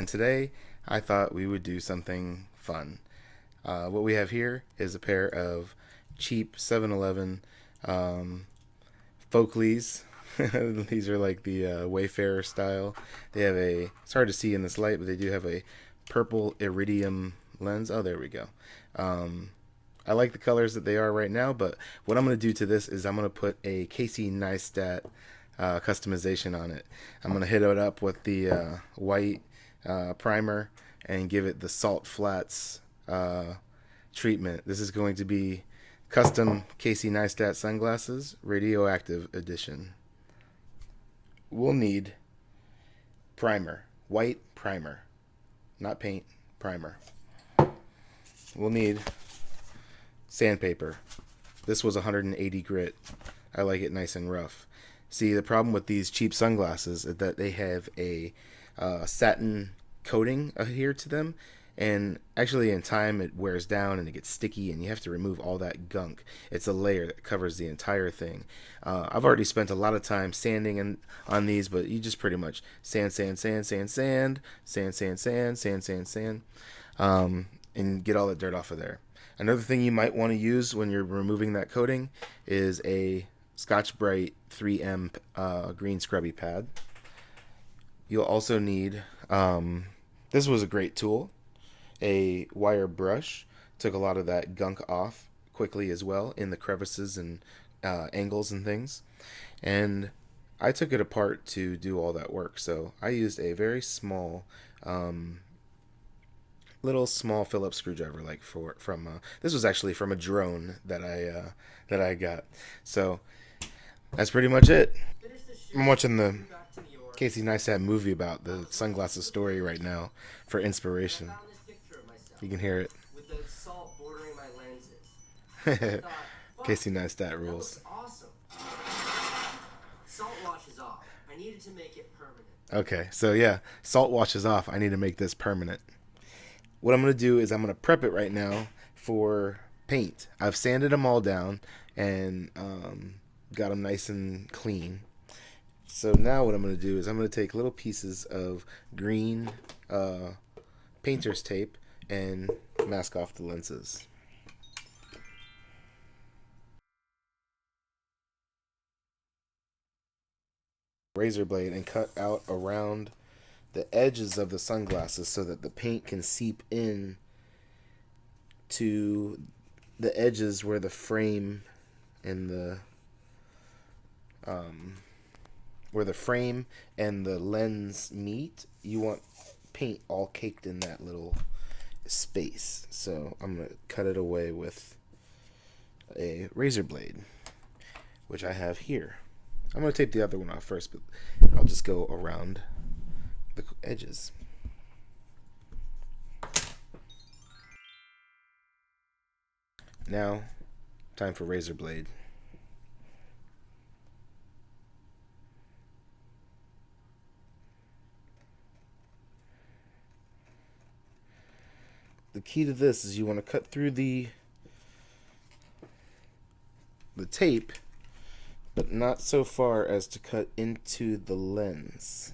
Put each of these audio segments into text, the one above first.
And today I thought we would do something fun. What we have here is a pair of cheap 7-Eleven Folkleys. These are like the Wayfarer style. They have it's hard to see in this light, but they do have a purple iridium lens. Oh, there we go. Um, I like the colors that they are right now, but what I'm going to do to this is I'm going to put a Casey Neistat customization on it. I'm going to hit it up with the white primer and give it the salt flats treatment. This is going to be custom Casey Neistat sunglasses, radioactive edition. We'll need primer, white primer, not paint, primer. We'll need sandpaper. This was 180 grit. I like it nice and rough. See, the problem with these cheap sunglasses is that they have a satin coating adhered to them, and actually in time it wears down and it gets sticky and you have to remove all that gunk. It's a layer that covers the entire thing. I've already spent a lot of time sanding on these, but you just pretty much sand, sand, sand, sand, sand, sand, sand, sand, sand, sand, sand, and get all the dirt off of there. Another thing you might want to use when you're removing that coating is a Scotch Brite 3M green scrubby pad. You'll also need, this was a great tool, a wire brush. Took a lot of that gunk off quickly as well in the crevices and angles and things. And I took it apart to do all that work. So I used a very small, little small Phillips screwdriver, like from this was actually from a drone that I got. So that's pretty much it. I'm watching the Casey Neistat movie about the sunglasses story right now for inspiration. You can hear it. With the salt bordering my lenses. So I thought, Casey Neistat rules. looks awesome. Salt washes off. I needed to make it permanent. Okay, so yeah, salt washes off. I need to make this permanent. What I'm going to do is I'm going to prep it right now for paint. I've sanded them all down and got them nice and clean. So now what I'm going to do is I'm going to take little pieces of green painter's tape and mask off the lenses. Razor blade and cut out around the edges of the sunglasses so that the paint can seep in to the edges where the frame and um, the lens meet. You want paint all caked in that little space. So I'm gonna cut it away with a razor blade, which I have here. I'm gonna tape the other one off first, but I'll just go around the edges. Now, time for razor blade. The key to this is you want to cut through the tape, but not so far as to cut into the lens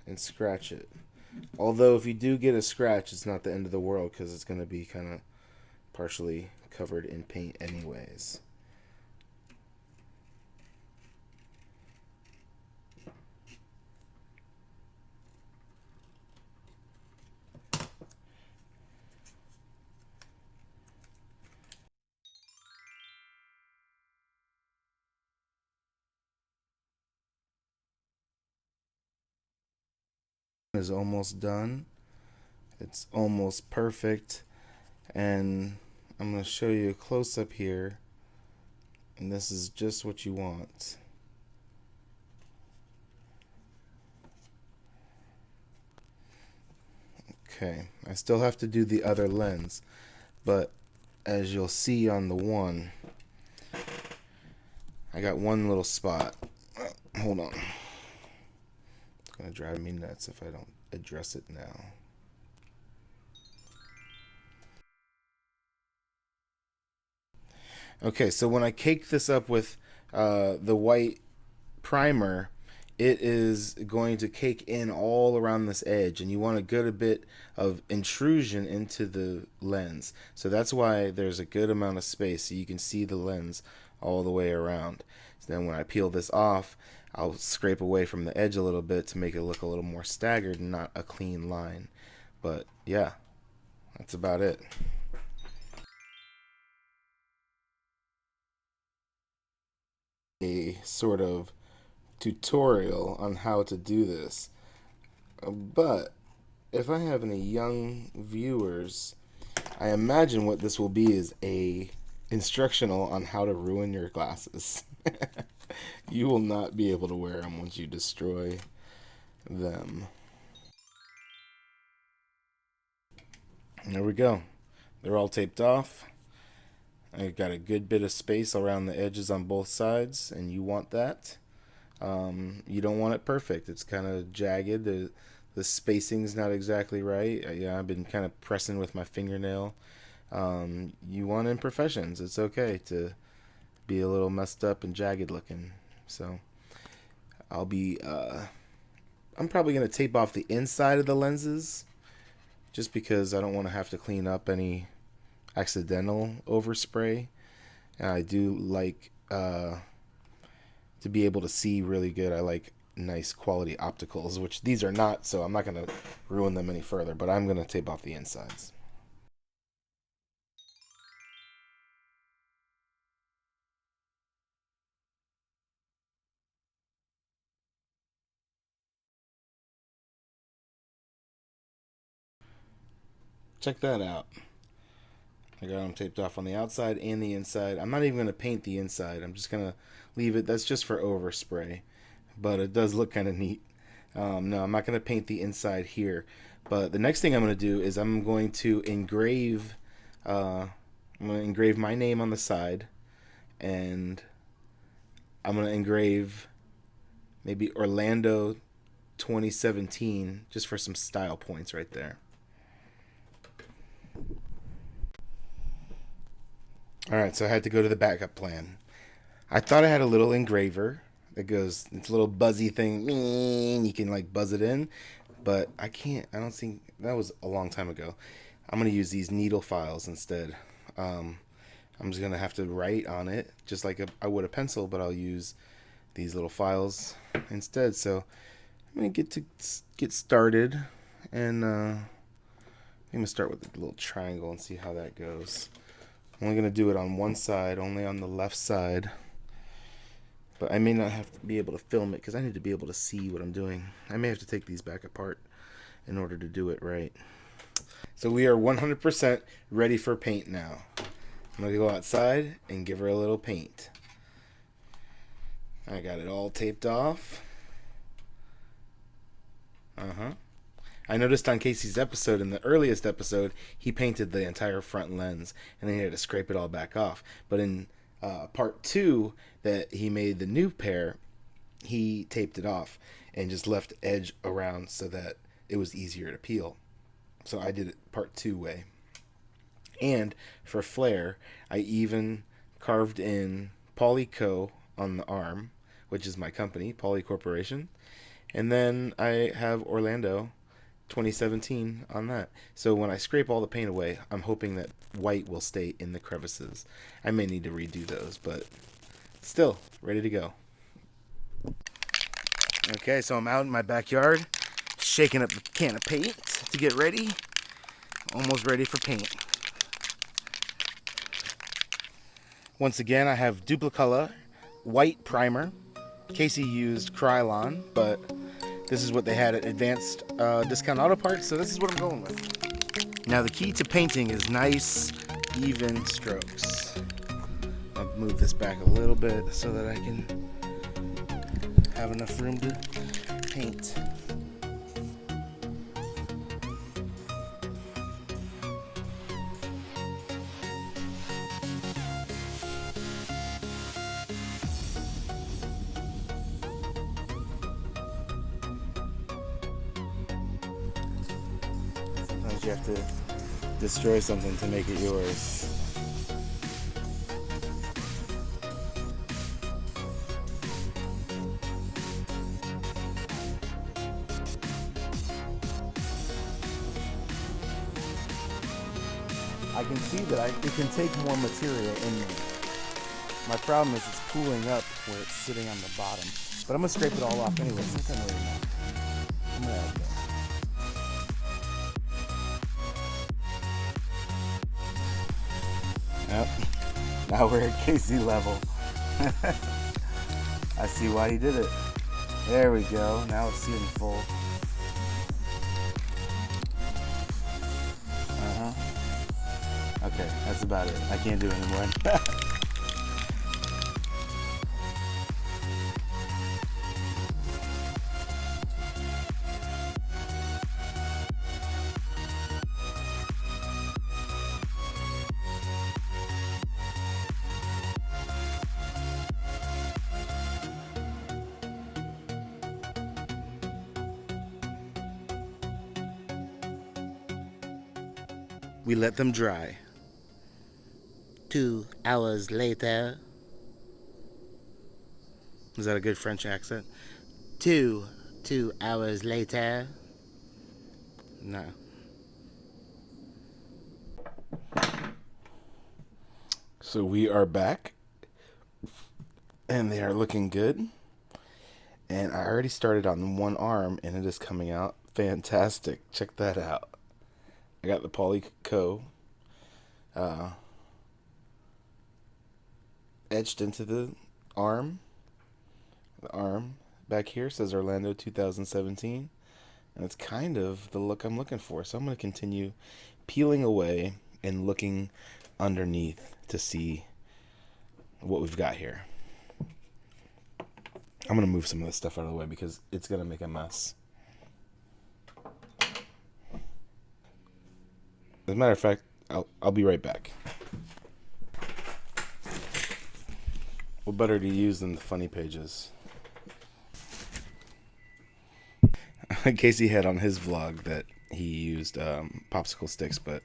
and scratch it. Although if you do get a scratch, it's not the end of the world because it's going to be kind of partially covered in paint anyways. Is almost done. It's almost perfect, and I'm going to show you a close-up here, and this is just what you want. Okay, I still have to do the other lens, but as you'll see on the one, I got one little spot. Hold on. It's going to drive me nuts if I don't address it now. Okay, so when I cake this up with the white primer, it is going to cake in all around this edge, and you want a good bit of intrusion into the lens. So that's why there's a good amount of space so you can see the lens all the way around. So then when I peel this off, I'll scrape away from the edge a little bit to make it look a little more staggered and not a clean line. But yeah, that's about it. A sort of tutorial on how to do this. But if I have any young viewers, I imagine what this will be is a instructional on how to ruin your glasses. You will not be able to wear them once you destroy them. There we go. They're all taped off. I've got a good bit of space around the edges on both sides, and you want that. You don't want it perfect. It's kind of jagged. The spacing's not exactly right. Yeah, I've been kind of pressing with my fingernail. You want imperfections. It's okay to be a little messed up and jagged looking. So I'm probably going to tape off the inside of the lenses just because I don't want to have to clean up any accidental overspray. And I do like to be able to see really good. I like nice quality opticals, which these are not, so I'm not going to ruin them any further, but I'm going to tape off the insides. Check that out. I got them taped off on the outside and the inside. I'm not even going to paint the inside. I'm just going to leave it. That's just for overspray, but it does look kind of neat. No, I'm not going to paint the inside here. But the next thing I'm going to do is I'm going to engrave my name on the side, and I'm going to engrave maybe Orlando 2017 just for some style points right there. Alright, so I had to go to the backup plan. I thought I had a little engraver that goes, it's a little buzzy thing, you can like buzz it in, but I can't, I don't think, that was a long time ago. I'm going to use these needle files instead. I'm just going to have to write on it, just like I would a pencil, but I'll use these little files instead. So I'm going to get started, and I'm going to start with the little triangle and see how that goes. I'm only going to do it on one side, only on the left side. But I may not have to be able to film it because I need to be able to see what I'm doing. I may have to take these back apart in order to do it right. So we are 100% ready for paint now. I'm going to go outside and give her a little paint. I got it all taped off. I noticed on Casey's episode, in the earliest episode, he painted the entire front lens, and then he had to scrape it all back off. But in part 2, that he made the new pair, he taped it off and just left edge around so that it was easier to peel. So I did it part 2 way. And for flare, I even carved in Polyco on the arm, which is my company, Poly Corporation. And then I have Orlando 2017 on that. So when I scrape all the paint away, I'm hoping that white will stay in the crevices. I may need to redo those, but still ready to go. Okay, so I'm out in my backyard, shaking up a can of paint to get ready. Almost ready for paint. Once again, I have Duplicolor white primer. Casey used Krylon, but this is what they had at Advanced Discount Auto Parts, so this is what I'm going with. Now the key to painting is nice, even strokes. I'll move this back a little bit so that I can have enough room to paint. Sometimes you have to destroy something to make it yours. I can see that it can take more material in there. My problem is it's pooling up where it's sitting on the bottom. But I'm going to scrape it all off anyway, since I'm really not. I'm going to add that. Yep. Now we're at Casey level. I see why he did it. There we go. Now it's seeing full. Okay, that's about it. I can't do it anymore. We let them dry. 2 hours later. Is that a good French accent? 2 hours later. No. So we are back. And they are looking good. And I already started on one arm and it is coming out fantastic. Check that out. I got the Polyco etched into the arm. The arm back here says Orlando 2017. And it's kind of the look I'm looking for. So I'm going to continue peeling away and looking underneath to see what we've got here. I'm going to move some of this stuff out of the way because it's going to make a mess. As a matter of fact, I'll be right back. What better to use than the funny pages? Casey had on his vlog that he used popsicle sticks, but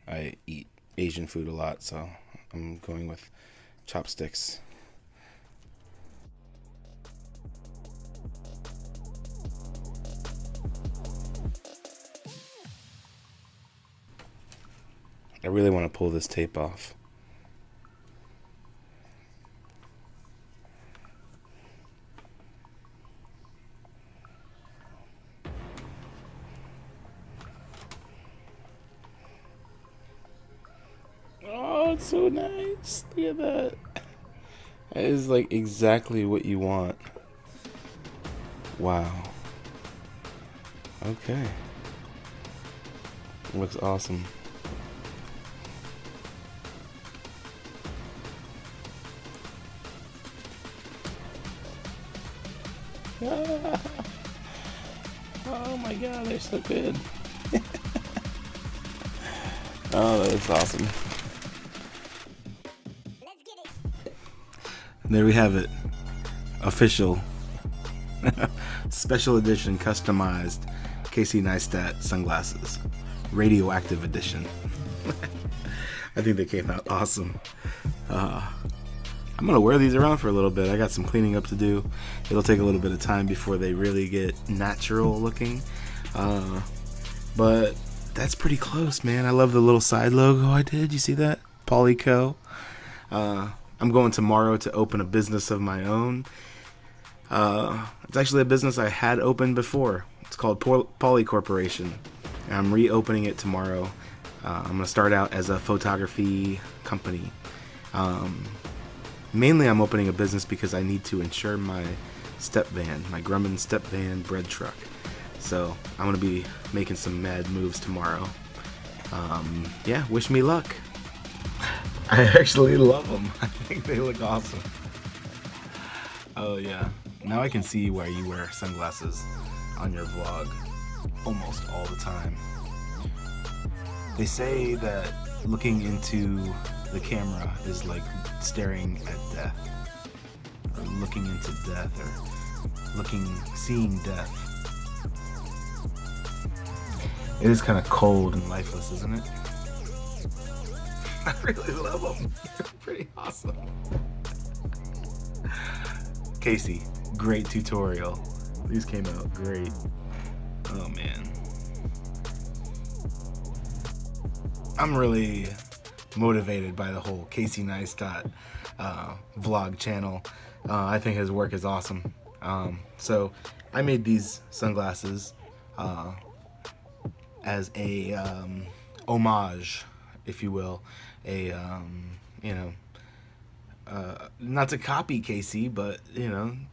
I eat Asian food a lot, so I'm going with chopsticks. I really want to pull this tape off. Oh, it's so nice. Look at that. That is like exactly what you want. Wow. Okay. Looks awesome. Oh my god, they're so good. Oh, that's awesome. Let's get it. There we have it. Official. Special edition customized Casey Neistat sunglasses. Radioactive edition. I think they came out awesome. I'm going to wear these around for a little bit. I got some cleaning up to do. It'll take a little bit of time before they really get natural looking. But that's pretty close, man. I love the little side logo I did. You see that? Polyco. I'm going tomorrow to open a business of my own. It's actually a business I had opened before. It's called Poly Corporation. And I'm reopening it tomorrow. I'm going to start out as a photography company. Mainly I'm opening a business because I need to insure my Stepvan, my Grumman Stepvan bread truck. So I'm going to be making some mad moves tomorrow. Yeah, wish me luck. I actually love them. I think they look awesome. Oh yeah. Now I can see why you wear sunglasses on your vlog almost all the time. They say that looking into the camera is like staring at death, or looking into death, or seeing death. It is kind of cold and lifeless, isn't it? I really love them. They're pretty awesome. Casey, great tutorial. These came out great. Oh man. I'm really motivated by the whole Casey Neistat vlog channel. I think his work is awesome. So I made these sunglasses as a homage, if you will, a you know, not to copy Casey, but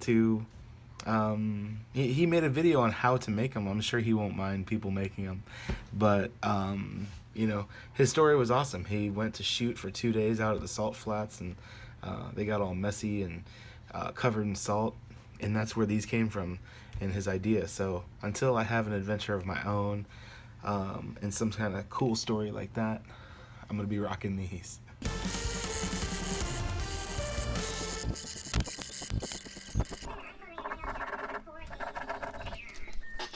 to he made a video on how to make them. I'm sure he won't mind people making them, but his story was awesome. He went to shoot for 2 days out at the salt flats, and they got all messy and covered in salt, and that's where these came from and his idea. So until I have an adventure of my own and some kind of cool story like that, I'm gonna be rocking these.